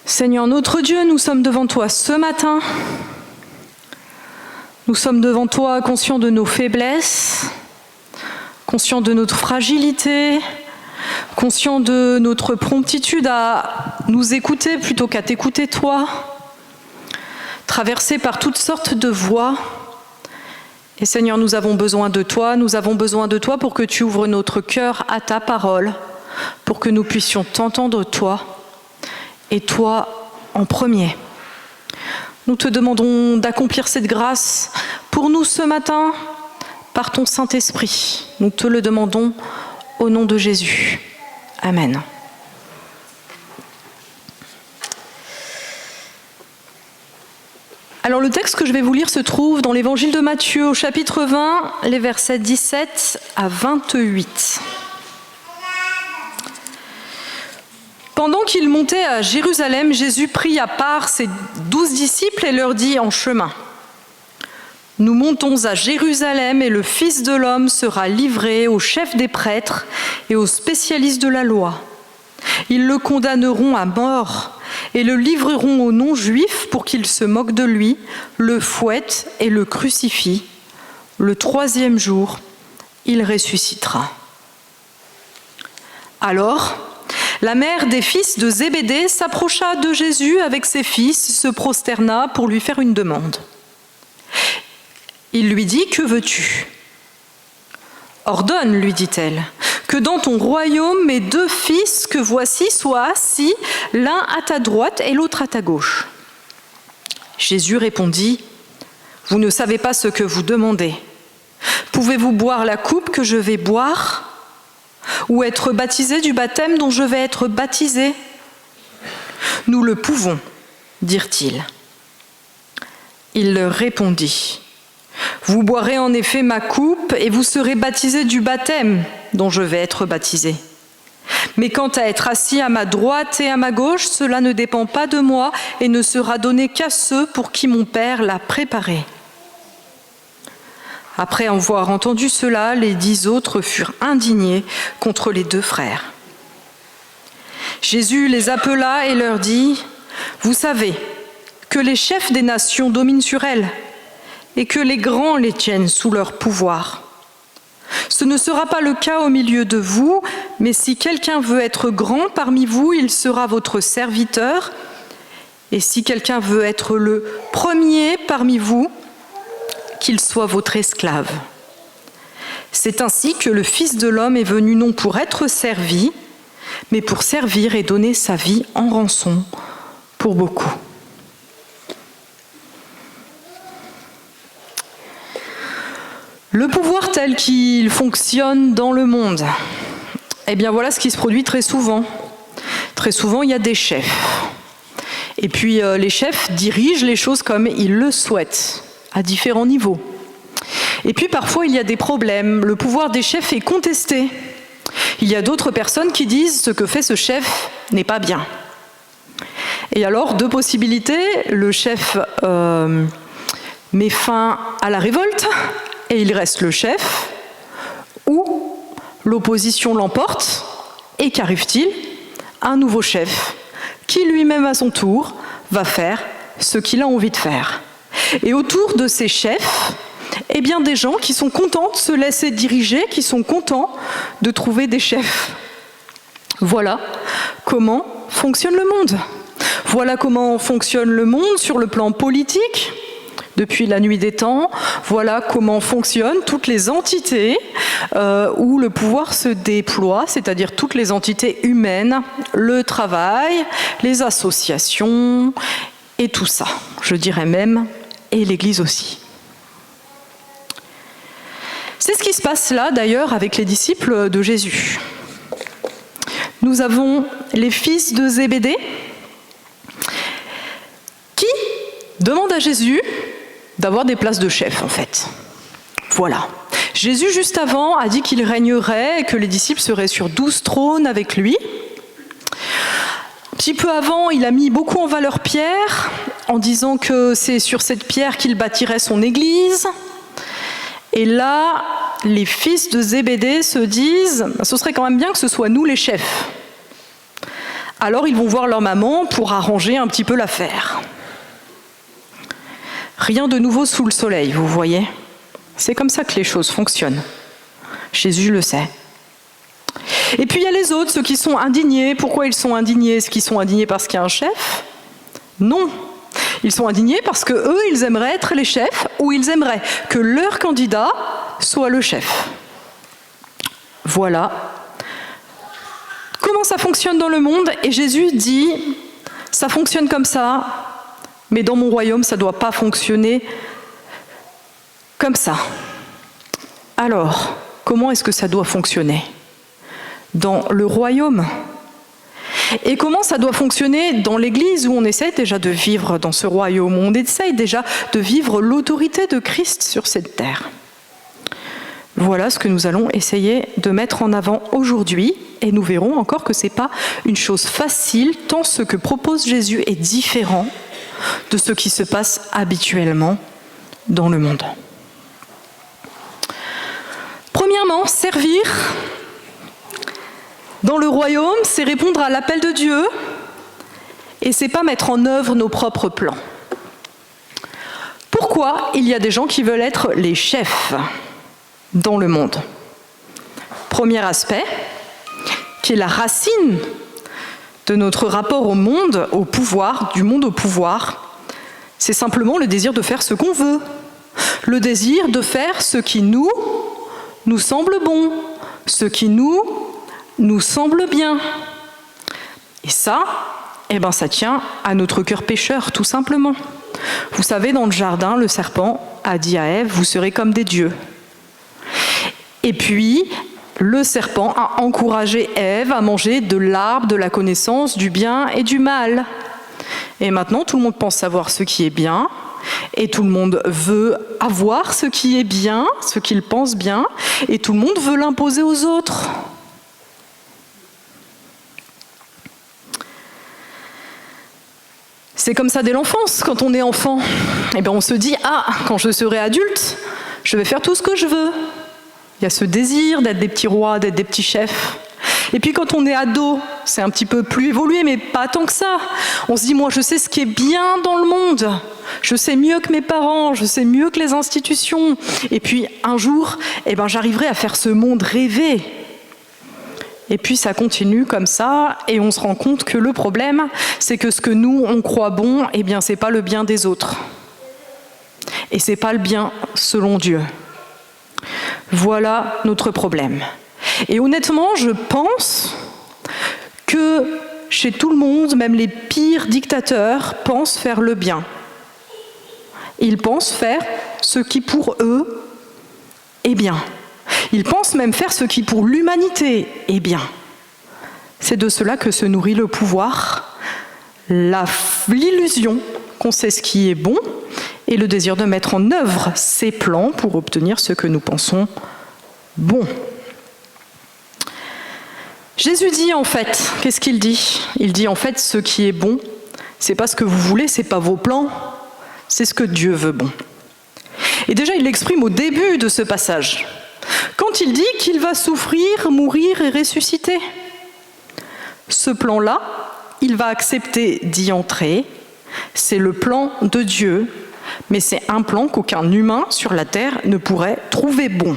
Seigneur notre Dieu, nous sommes devant toi ce matin. Nous sommes devant toi conscients de nos faiblesses, conscients de notre fragilité, conscients de notre promptitude à nous écouter plutôt qu'à t'écouter toi, traversés par toutes sortes de voies. Et Seigneur, nous avons besoin de toi pour que tu ouvres notre cœur à ta parole, pour que nous puissions t'entendre toi, et toi en premier. Nous te demandons d'accomplir cette grâce pour nous ce matin, par ton Saint-Esprit. Nous te le demandons au nom de Jésus. Amen. Alors le texte que je vais vous lire se trouve dans l'évangile de Matthieu au chapitre 20, les versets 17 à 28. Pendant qu'il montait à Jérusalem, Jésus prit à part ses 12 disciples et leur dit en chemin : « Nous montons à Jérusalem et le Fils de l'homme sera livré aux chefs des prêtres et aux spécialistes de la loi. Ils le condamneront à mort et le livreront aux non-juifs pour qu'ils se moquent de lui, le fouettent et le crucifient. Le 3e jour, il ressuscitera. » Alors, la mère des fils de Zébédée s'approcha de Jésus avec ses fils, se prosterna pour lui faire une demande. Il lui dit : « Que veux-tu ? » ?»« Ordonne, lui dit-elle, que dans ton royaume mes 2 fils que voici soient assis, l'un à ta droite et l'autre à ta gauche. » Jésus répondit : « Vous ne savez pas ce que vous demandez. Pouvez-vous boire la coupe que je vais boire ? Ou être baptisé du baptême dont je vais être baptisé ? » « Nous le pouvons, dirent-ils. » Il leur répondit : « Vous boirez en effet ma coupe et vous serez baptisés du baptême dont je vais être baptisé. Mais quant à être assis à ma droite et à ma gauche, cela ne dépend pas de moi et ne sera donné qu'à ceux pour qui mon Père l'a préparé. » Après avoir entendu cela, les 10 autres furent indignés contre les 2 frères. Jésus les appela et leur dit : « Vous savez que les chefs des nations dominent sur elles et que les grands les tiennent sous leur pouvoir. Ce ne sera pas le cas au milieu de vous, mais si quelqu'un veut être grand parmi vous, il sera votre serviteur. Et si quelqu'un veut être le premier parmi vous, qu'il soit votre esclave. C'est ainsi que le Fils de l'homme est venu non pour être servi, mais pour servir et donner sa vie en rançon pour beaucoup. » Le pouvoir tel qu'il fonctionne dans le monde, eh bien voilà ce qui se produit très souvent. Très souvent, il y a des chefs. Et puis les chefs dirigent les choses comme ils le souhaitent, à différents niveaux. Et puis parfois il y a des problèmes, le pouvoir des chefs est contesté. Il y a d'autres personnes qui disent ce que fait ce chef n'est pas bien. Et alors 2 possibilités, le chef met fin à la révolte et il reste le chef, ou l'opposition l'emporte et qu'arrive-t-il ? Un nouveau chef qui lui-même à son tour va faire ce qu'il a envie de faire. Et autour de ces chefs, eh bien des gens qui sont contents de se laisser diriger, qui sont contents de trouver des chefs. Voilà comment fonctionne le monde. Voilà comment fonctionne le monde sur le plan politique, depuis la nuit des temps. Voilà comment fonctionnent toutes les entités où le pouvoir se déploie, c'est-à-dire toutes les entités humaines, le travail, les associations et tout ça, je dirais même, et l'Église aussi. C'est ce qui se passe là, d'ailleurs, avec les disciples de Jésus. Nous avons les fils de Zébédée qui demandent à Jésus d'avoir des places de chef, en fait. Voilà. Jésus, juste avant, a dit qu'il régnerait et que les disciples seraient sur 12 trônes avec lui. Un petit peu avant, il a mis beaucoup en valeur Pierre, en disant que c'est sur cette pierre qu'il bâtirait son église. Et là, les fils de Zébédée se disent « ce serait quand même bien que ce soit nous les chefs ». Alors ils vont voir leur maman pour arranger un petit peu l'affaire. Rien de nouveau sous le soleil, vous voyez. C'est comme ça que les choses fonctionnent. Jésus le sait. Et puis il y a les autres, ceux qui sont indignés. Pourquoi ils sont indignés? Est-ce qu'ils sont indignés parce qu'il y a un chef? Non. Ils sont indignés parce que eux, ils aimeraient être les chefs, ou ils aimeraient que leur candidat soit le chef. Voilà comment ça fonctionne dans le monde. Et Jésus dit, ça fonctionne comme ça, mais dans mon royaume, ça ne doit pas fonctionner comme ça. Alors, comment est-ce que ça doit fonctionner dans le royaume? Et comment ça doit fonctionner dans l'Église, où on essaie déjà de vivre dans ce royaume, où on essaye déjà de vivre l'autorité de Christ sur cette terre? Voilà ce que nous allons essayer de mettre en avant aujourd'hui, et nous verrons encore que ce n'est pas une chose facile, tant ce que propose Jésus est différent de ce qui se passe habituellement dans le monde. Premièrement, servir dans le royaume, c'est répondre à l'appel de Dieu, et c'est pas mettre en œuvre nos propres plans. Pourquoi il y a des gens qui veulent être les chefs dans le monde? Premier aspect, qui est la racine de notre rapport au monde, au pouvoir, du monde au pouvoir, c'est simplement le désir de faire ce qu'on veut, le désir de faire ce qui nous semble bon, ce qui nous semble bien. Et ça, ça tient à notre cœur pécheur, tout simplement. Vous savez, dans le jardin, le serpent a dit à Ève, vous serez comme des dieux. Et puis, le serpent a encouragé Ève à manger de l'arbre de la connaissance du bien et du mal. Et maintenant, tout le monde pense savoir ce qui est bien, et tout le monde veut avoir ce qui est bien, ce qu'il pense bien, et tout le monde veut l'imposer aux autres. C'est comme ça dès l'enfance. Quand on est enfant, on se dit « Ah, quand je serai adulte, je vais faire tout ce que je veux ». Il y a ce désir d'être des petits rois, d'être des petits chefs. Et puis quand on est ado, c'est un petit peu plus évolué, mais pas tant que ça. On se dit « Moi, je sais ce qui est bien dans le monde. Je sais mieux que mes parents, je sais mieux que les institutions. Et puis un jour, j'arriverai à faire ce monde rêvé. » Et puis ça continue comme ça, et on se rend compte que le problème, c'est que ce que nous, on croit bon, c'est pas le bien des autres. Et c'est pas le bien selon Dieu. Voilà notre problème. Et honnêtement, je pense que chez tout le monde, même les pires dictateurs pensent faire le bien. Ils pensent faire ce qui pour eux est bien. Ils pensent même faire ce qui pour l'humanité est bien. C'est de cela que se nourrit le pouvoir, l'illusion qu'on sait ce qui est bon et le désir de mettre en œuvre ses plans pour obtenir ce que nous pensons bon. Jésus dit en fait, qu'est-ce qu'il dit? Il dit en fait ce qui est bon, c'est pas ce que vous voulez, c'est pas vos plans, c'est ce que Dieu veut bon. Et déjà il l'exprime au début de ce passage. Quand il dit qu'il va souffrir, mourir et ressusciter. Ce plan-là, il va accepter d'y entrer. C'est le plan de Dieu, mais c'est un plan qu'aucun humain sur la terre ne pourrait trouver bon.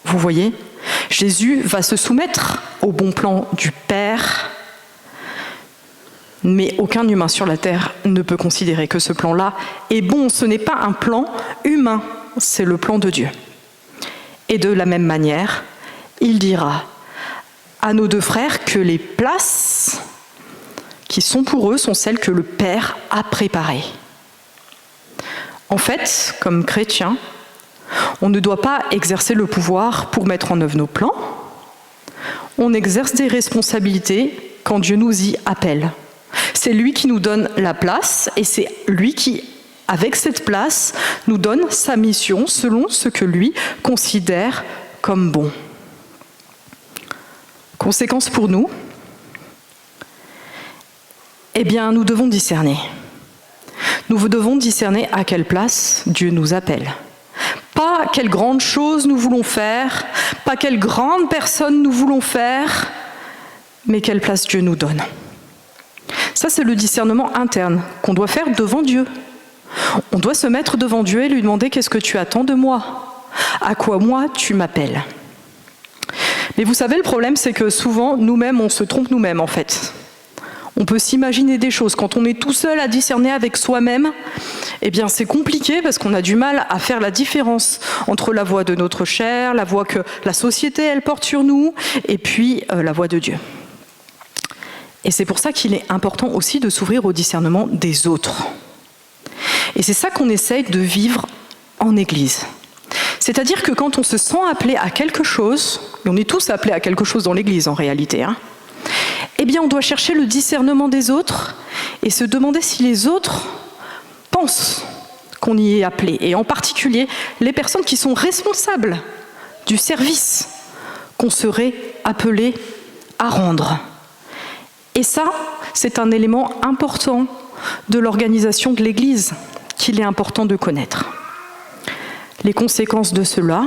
Vous voyez, Jésus va se soumettre au bon plan du Père, mais aucun humain sur la terre ne peut considérer que ce plan-là est bon. Ce n'est pas un plan humain, c'est le plan de Dieu. Et de la même manière, il dira à nos deux frères que les places qui sont pour eux sont celles que le Père a préparées. En fait, comme chrétiens, on ne doit pas exercer le pouvoir pour mettre en œuvre nos plans. On exerce des responsabilités quand Dieu nous y appelle. C'est lui qui nous donne la place et c'est lui qui, avec cette place, nous donne sa mission selon ce que lui considère comme bon. Conséquence pour nous, nous devons discerner. Nous devons discerner à quelle place Dieu nous appelle. Pas quelle grande chose nous voulons faire, pas quelle grande personne nous voulons faire, mais quelle place Dieu nous donne. Ça, c'est le discernement interne qu'on doit faire devant Dieu. On doit se mettre devant Dieu et lui demander « Qu'est-ce que tu attends de moi ? À quoi moi tu m'appelles ?» Mais vous savez, le problème, c'est que souvent, nous-mêmes, on se trompe nous-mêmes, en fait. On peut s'imaginer des choses. Quand on est tout seul à discerner avec soi-même, eh bien, c'est compliqué parce qu'on a du mal à faire la différence entre la voix de notre chair, la voix que la société, elle porte sur nous, et puis la voix de Dieu. Et c'est pour ça qu'il est important aussi de s'ouvrir au discernement des autres. Et c'est ça qu'on essaye de vivre en Église. C'est-à-dire que quand on se sent appelé à quelque chose, et on est tous appelés à quelque chose dans l'Église en réalité, eh bien on doit chercher le discernement des autres et se demander si les autres pensent qu'on y est appelé. Et en particulier, les personnes qui sont responsables du service qu'on serait appelé à rendre. Et ça, c'est un élément important de l'organisation de l'Église qu'il est important de connaître. Les conséquences de cela,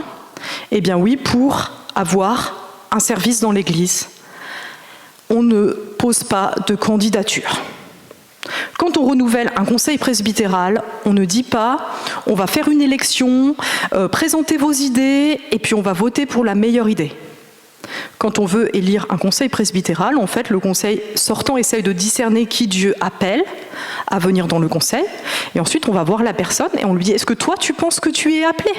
eh bien oui, pour avoir un service dans l'Église, on ne pose pas de candidature. Quand on renouvelle un conseil presbytéral, on ne dit pas « on va faire une élection, présentez vos idées et puis on va voter pour la meilleure idée ». Quand on veut élire un conseil presbytéral, en fait, le conseil sortant essaye de discerner qui Dieu appelle à venir dans le conseil. Et ensuite, on va voir la personne et on lui dit « Est-ce que toi, tu penses que tu es appelé ?»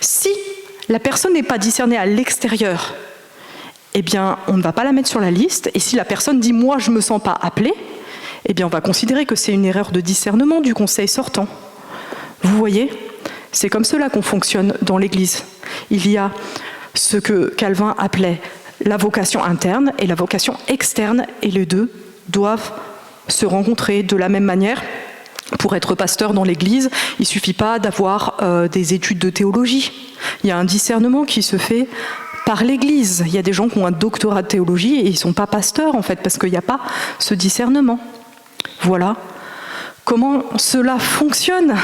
Si la personne n'est pas discernée à l'extérieur, eh bien, on ne va pas la mettre sur la liste. Et si la personne dit « Moi, je ne me sens pas appelée », eh bien, on va considérer que c'est une erreur de discernement du conseil sortant. Vous voyez, c'est comme cela qu'on fonctionne dans l'Église. Il y a ce que Calvin appelait la vocation interne et la vocation externe, et les deux doivent se rencontrer de la même manière. Pour être pasteur dans l'Église, il ne suffit pas d'avoir des études de théologie. Il y a un discernement qui se fait par l'Église. Il y a des gens qui ont un doctorat de théologie et ils ne sont pas pasteurs, en fait, parce qu'il n'y a pas ce discernement. Voilà comment cela fonctionne.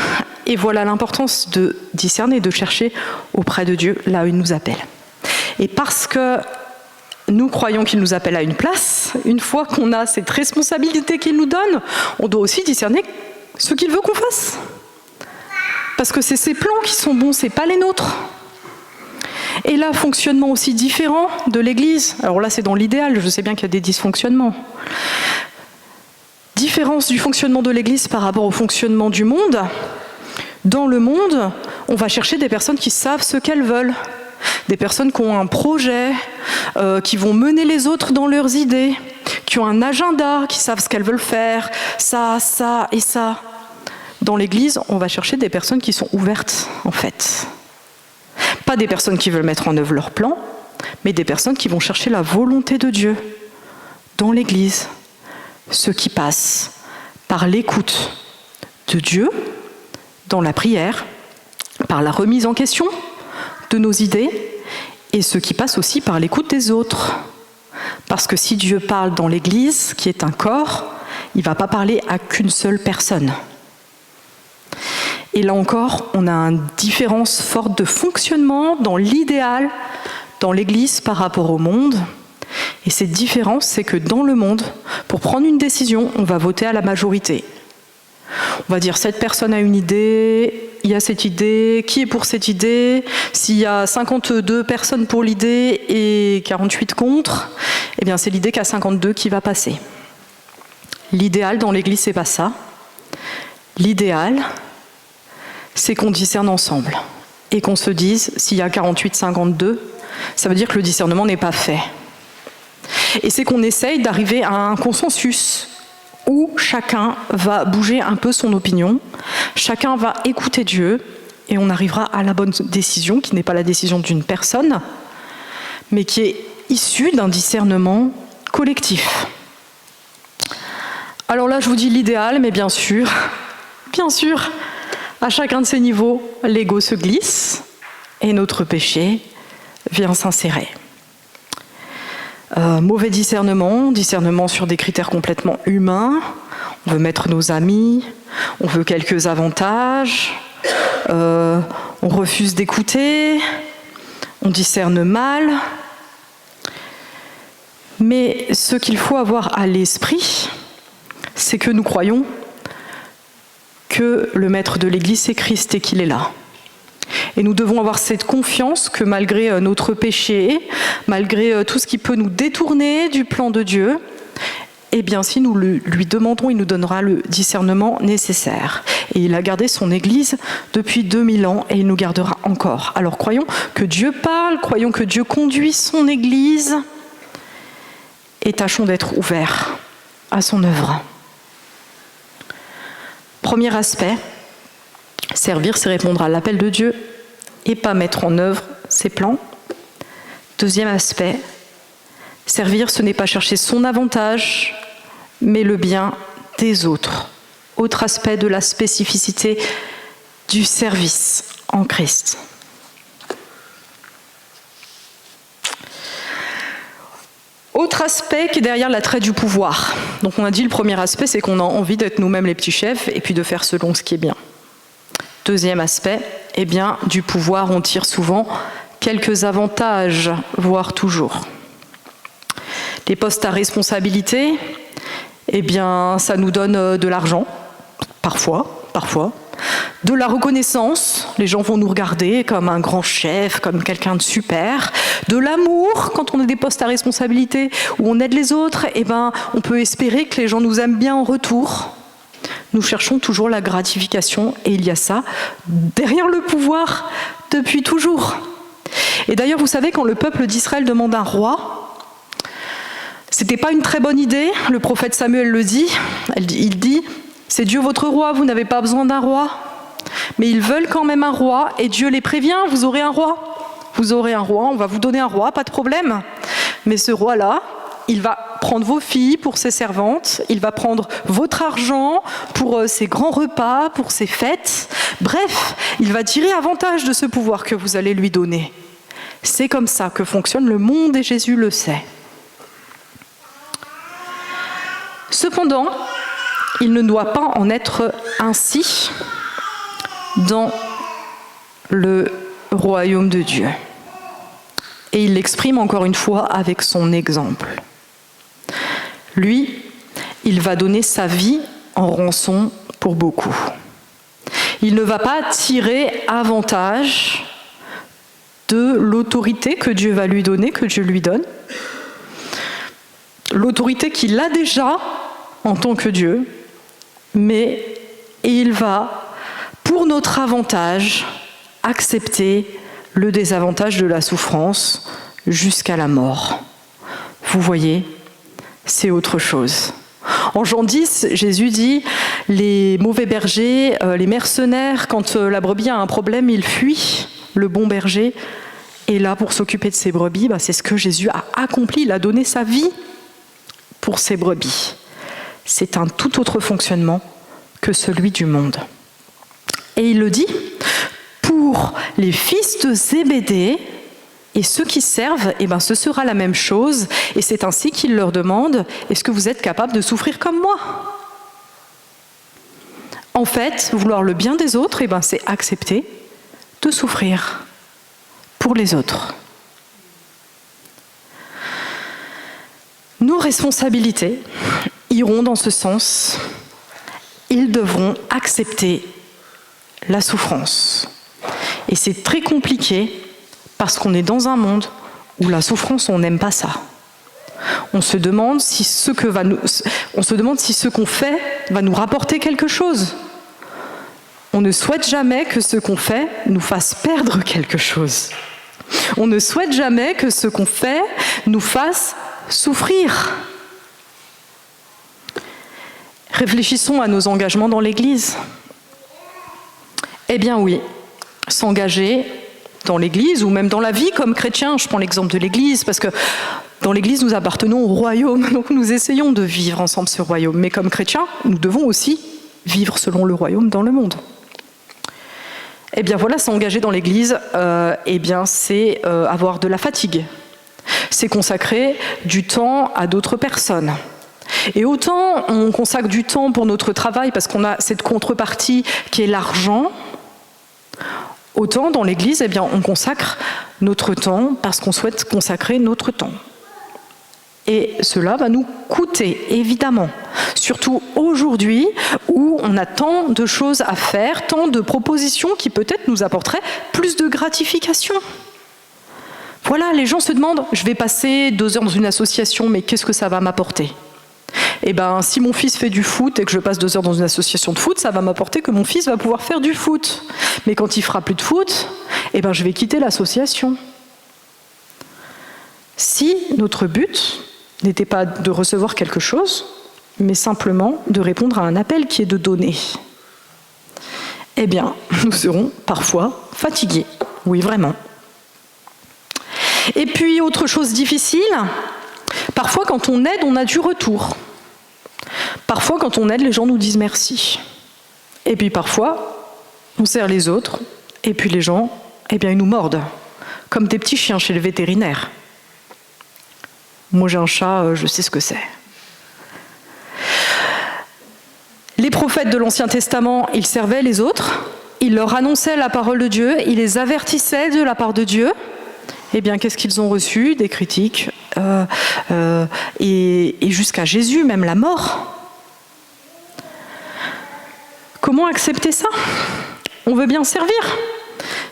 Et voilà l'importance de discerner, de chercher auprès de Dieu là où il nous appelle. Et parce que nous croyons qu'il nous appelle à une place, une fois qu'on a cette responsabilité qu'il nous donne, on doit aussi discerner ce qu'il veut qu'on fasse. Parce que c'est ses plans qui sont bons, ce n'est pas les nôtres. Et là, fonctionnement aussi différent de l'Église. Alors là, c'est dans l'idéal, je sais bien qu'il y a des dysfonctionnements. Différence du fonctionnement de l'Église par rapport au fonctionnement du monde. Dans le monde, on va chercher des personnes qui savent ce qu'elles veulent. Des personnes qui ont un projet, qui vont mener les autres dans leurs idées, qui ont un agenda, qui savent ce qu'elles veulent faire, ça, ça et ça. Dans l'Église, on va chercher des personnes qui sont ouvertes, en fait. Pas des personnes qui veulent mettre en œuvre leur plan, mais des personnes qui vont chercher la volonté de Dieu dans l'Église. Ce qui passe par l'écoute de Dieu, dans la prière, par la remise en question de nos idées, et ce qui passe aussi par l'écoute des autres. Parce que si Dieu parle dans l'Église, qui est un corps, il ne va pas parler à qu'une seule personne. Et là encore, on a une différence forte de fonctionnement dans l'idéal, dans l'Église par rapport au monde. Et cette différence, c'est que dans le monde, pour prendre une décision, on va voter à la majorité. On va dire, cette personne a une idée, il y a cette idée, qui est pour cette idée? S'il y a 52 personnes pour l'idée et 48 contre, eh bien c'est l'idée qu'à 52 qui va passer. L'idéal dans l'Église, c'est pas ça. L'idéal, c'est qu'on discerne ensemble et qu'on se dise, s'il y a 48-52, ça veut dire que le discernement n'est pas fait. Et c'est qu'on essaye d'arriver à un consensus où chacun va bouger un peu son opinion, chacun va écouter Dieu, et on arrivera à la bonne décision, qui n'est pas la décision d'une personne, mais qui est issue d'un discernement collectif. Alors là, je vous dis l'idéal, mais bien sûr, à chacun de ces niveaux, l'ego se glisse, et notre péché vient s'insérer. Mauvais discernement sur des critères complètement humains. On veut mettre nos amis, on veut quelques avantages, on refuse d'écouter, on discerne mal. Mais ce qu'il faut avoir à l'esprit, c'est que nous croyons que le maître de l'Église, c'est Christ et qu'il est là. Et nous devons avoir cette confiance que malgré notre péché, malgré tout ce qui peut nous détourner du plan de Dieu, eh bien si nous lui demandons, il nous donnera le discernement nécessaire. Et il a gardé son Église depuis 2000 ans et il nous gardera encore. Alors croyons que Dieu parle, croyons que Dieu conduit son Église et tâchons d'être ouverts à son œuvre. Premier aspect, servir, c'est répondre à l'appel de Dieu et pas mettre en œuvre ses plans. Deuxième aspect, servir, ce n'est pas chercher son avantage, mais le bien des autres. Autre aspect de la spécificité du service en Christ. Autre aspect qui est derrière l'attrait du pouvoir. Donc on a dit le premier aspect, c'est qu'on a envie d'être nous-mêmes les petits chefs et puis de faire selon ce qui est bien. Deuxième aspect, eh bien, du pouvoir, on tire souvent quelques avantages, voire toujours. Les postes à responsabilité, eh bien, ça nous donne de l'argent, parfois. De la reconnaissance, les gens vont nous regarder comme un grand chef, comme quelqu'un de super. De l'amour, quand on a des postes à responsabilité où on aide les autres, eh ben, on peut espérer que les gens nous aiment bien en retour. Nous cherchons toujours la gratification et il y a ça derrière le pouvoir depuis toujours. Et d'ailleurs, vous savez, quand le peuple d'Israël demande un roi, c'était pas une très bonne idée. Le prophète Samuel le dit. Il dit « C'est Dieu votre roi, vous n'avez pas besoin d'un roi. » Mais ils veulent quand même un roi et Dieu les prévient « Vous aurez un roi. Vous aurez un roi, on va vous donner un roi, pas de problème. » Mais ce roi-là, il va prendre vos filles pour ses servantes, il va prendre votre argent pour ses grands repas, pour ses fêtes. Bref, il va tirer avantage de ce pouvoir que vous allez lui donner. C'est comme ça que fonctionne le monde et Jésus le sait. Cependant, il ne doit pas en être ainsi dans le royaume de Dieu. Et il l'exprime encore une fois avec son exemple. Lui, il va donner sa vie en rançon pour beaucoup. Il ne va pas tirer avantage de l'autorité que Dieu va lui donner, que Dieu lui donne. L'autorité qu'il a déjà en tant que Dieu, mais il va, pour notre avantage, accepter le désavantage de la souffrance jusqu'à la mort. Vous voyez, c'est autre chose. En Jean 10, Jésus dit, les mauvais bergers, les mercenaires, quand la brebis a un problème, ils fuient. Le bon berger est là pour s'occuper de ses brebis. C'est ce que Jésus a accompli, il a donné sa vie pour ses brebis. C'est un tout autre fonctionnement que celui du monde. Et il le dit, pour les fils de Zébédée et ceux qui servent, ce sera la même chose. Et c'est ainsi qu'il leur demande, est-ce que vous êtes capable de souffrir comme moi ? En fait, vouloir le bien des autres, c'est accepter de souffrir pour les autres. Nos responsabilités iront dans ce sens. Ils devront accepter la souffrance. Et c'est très compliqué parce qu'on est dans un monde où la souffrance, on n'aime pas ça. On se demande si ce qu'on fait va nous rapporter quelque chose. On ne souhaite jamais que ce qu'on fait nous fasse perdre quelque chose. On ne souhaite jamais que ce qu'on fait nous fasse souffrir. Réfléchissons à nos engagements dans l'Église. Eh bien oui, s'engager dans l'Église ou même dans la vie comme chrétien, je prends l'exemple de l'Église parce que dans l'Église nous appartenons au royaume, donc nous essayons de vivre ensemble ce royaume. Mais comme chrétiens, nous devons aussi vivre selon le royaume dans le monde. Eh bien voilà, s'engager dans l'Église, c'est avoir de la fatigue. C'est consacrer du temps à d'autres personnes. Et autant on consacre du temps pour notre travail parce qu'on a cette contrepartie qui est l'argent, autant dans l'Église, on consacre notre temps parce qu'on souhaite consacrer notre temps. Et cela va nous coûter, évidemment. Surtout aujourd'hui, où on a tant de choses à faire, tant de propositions qui peut-être nous apporteraient plus de gratification. Voilà, les gens se demandent, je vais passer 2 heures dans une association, mais qu'est-ce que ça va m'apporter ? Eh bien, si mon fils fait du foot et que je passe 2 heures dans une association de foot, ça va m'apporter que mon fils va pouvoir faire du foot. Mais quand il fera plus de foot, eh bien, je vais quitter l'association. Si notre but n'était pas de recevoir quelque chose, mais simplement de répondre à un appel qui est de donner, eh bien, nous serons parfois fatigués. Oui, vraiment. Et puis, autre chose difficile, parfois quand on aide, on a du retour. Parfois, quand on aide, les gens nous disent merci. Et puis parfois, on sert les autres, et puis les gens, eh bien, ils nous mordent, comme des petits chiens chez le vétérinaire. Moi, j'ai un chat, je sais ce que c'est. Les prophètes de l'Ancien Testament, ils servaient les autres, ils leur annonçaient la parole de Dieu, ils les avertissaient de la part de Dieu. Eh bien, qu'est-ce qu'ils ont reçu ? Des critiques, et jusqu'à Jésus, même la mort. Comment accepter ça ? On veut bien servir.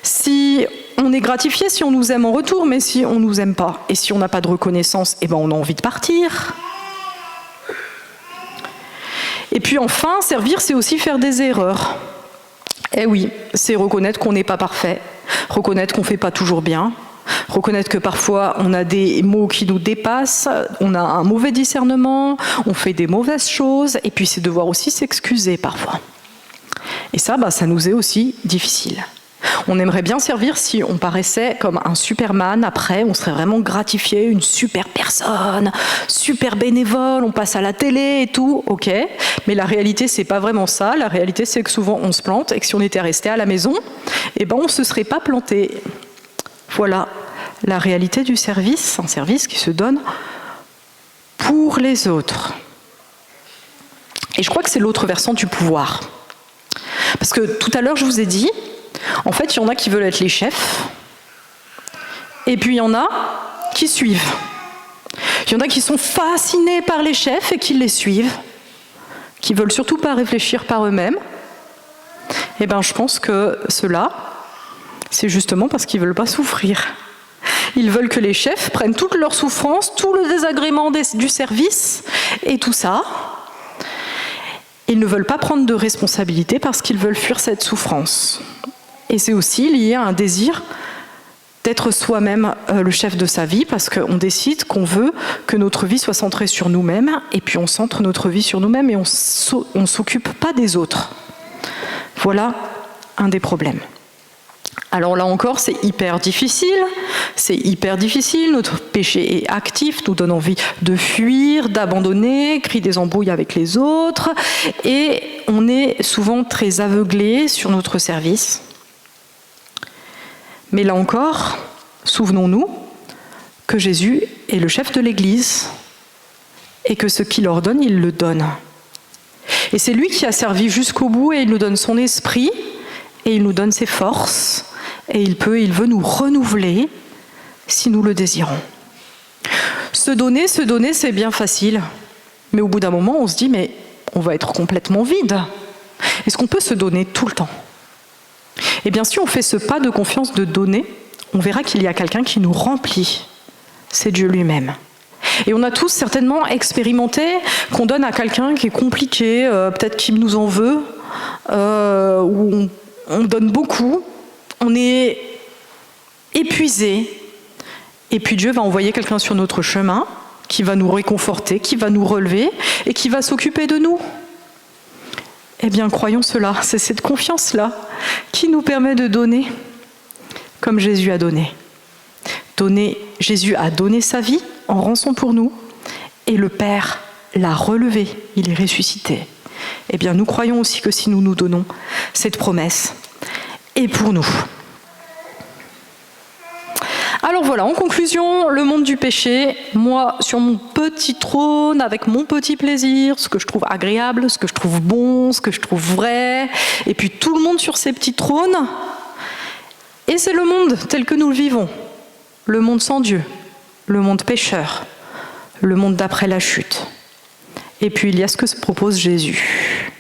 Si on est gratifié, si on nous aime en retour, mais si on ne nous aime pas, et si on n'a pas de reconnaissance, eh ben on a envie de partir. Et puis enfin, servir, c'est aussi faire des erreurs. Eh oui, c'est reconnaître qu'on n'est pas parfait, reconnaître qu'on ne fait pas toujours bien, reconnaître que parfois on a des mots qui nous dépassent, on a un mauvais discernement, on fait des mauvaises choses, et puis c'est devoir aussi s'excuser parfois. Et ça, ça nous est aussi difficile. On aimerait bien servir si on paraissait comme un Superman, après on serait vraiment gratifié, une super personne, super bénévole, on passe à la télé et tout, ok. Mais la réalité, c'est pas vraiment ça. La réalité, c'est que souvent on se plante et que si on était resté à la maison, eh ben on se serait pas planté. Voilà la réalité du service, un service qui se donne pour les autres. Et je crois que c'est l'autre versant du pouvoir. Parce que tout à l'heure, je vous ai dit, en fait, il y en a qui veulent être les chefs, et puis il y en a qui suivent. Il y en a qui sont fascinés par les chefs et qui les suivent, qui veulent surtout pas réfléchir par eux-mêmes. Eh bien, je pense que ceux-là, c'est justement parce qu'ils veulent pas souffrir. Ils veulent que les chefs prennent toute leur souffrance, tout le désagrément du service et tout ça. Ils ne veulent pas prendre de responsabilité parce qu'ils veulent fuir cette souffrance. Et c'est aussi lié à un désir d'être soi-même le chef de sa vie, parce qu'on décide qu'on veut que notre vie soit centrée sur nous-mêmes, et puis on centre notre vie sur nous-mêmes et on ne s'occupe pas des autres. Voilà un des problèmes. Alors là encore, c'est hyper difficile, notre péché est actif, nous donne envie de fuir, d'abandonner, crie des embrouilles avec les autres, et on est souvent très aveuglé sur notre service. Mais là encore, souvenons-nous que Jésus est le chef de l'Église, et que ce qu'il ordonne, il le donne. Et c'est lui qui a servi jusqu'au bout, et il nous donne son esprit, et il nous donne ses forces, et il veut nous renouveler si nous le désirons. Se donner, c'est bien facile. Mais au bout d'un moment, on se dit, mais on va être complètement vide. Est-ce qu'on peut se donner tout le temps ? Eh bien, si on fait ce pas de confiance de donner, on verra qu'il y a quelqu'un qui nous remplit. C'est Dieu lui-même. Et on a tous certainement expérimenté qu'on donne à quelqu'un qui est compliqué, peut-être qu'il nous en veut, où on donne beaucoup, on est épuisé, et puis Dieu va envoyer quelqu'un sur notre chemin qui va nous réconforter, qui va nous relever et qui va s'occuper de nous. Eh bien, croyons cela, c'est cette confiance-là qui nous permet de donner comme Jésus a donné. Jésus a donné sa vie en rançon pour nous, et le Père l'a relevé, il est ressuscité. Eh bien, nous croyons aussi que si nous nous donnons, cette promesse est pour nous. Alors voilà, en conclusion, le monde du péché, moi, sur mon petit trône, avec mon petit plaisir, ce que je trouve agréable, ce que je trouve bon, ce que je trouve vrai, et puis tout le monde sur ses petits trônes, et c'est le monde tel que nous le vivons, le monde sans Dieu, le monde pécheur, le monde d'après la chute. Et puis il y a ce que se propose Jésus.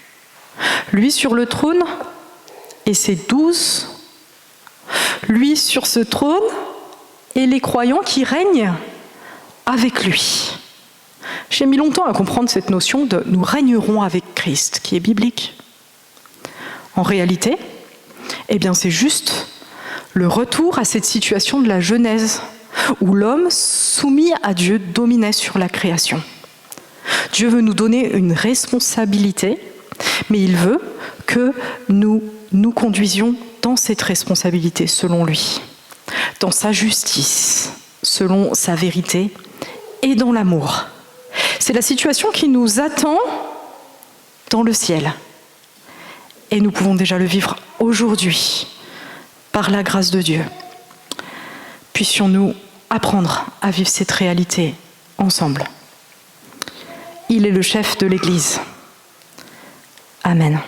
Lui sur le trône et ses 12. Lui sur ce trône et les croyants qui règnent avec lui. J'ai mis longtemps à comprendre cette notion de « nous régnerons avec Christ » qui est biblique. En réalité, eh bien c'est juste le retour à cette situation de la Genèse, où l'homme soumis à Dieu dominait sur la création. Dieu veut nous donner une responsabilité, mais il veut que nous nous conduisions dans cette responsabilité selon lui, dans sa justice, selon sa vérité et dans l'amour. C'est la situation qui nous attend dans le ciel. Et nous pouvons déjà le vivre aujourd'hui, par la grâce de Dieu. Puissions-nous apprendre à vivre cette réalité ensemble. Il est le chef de l'Église. Amen.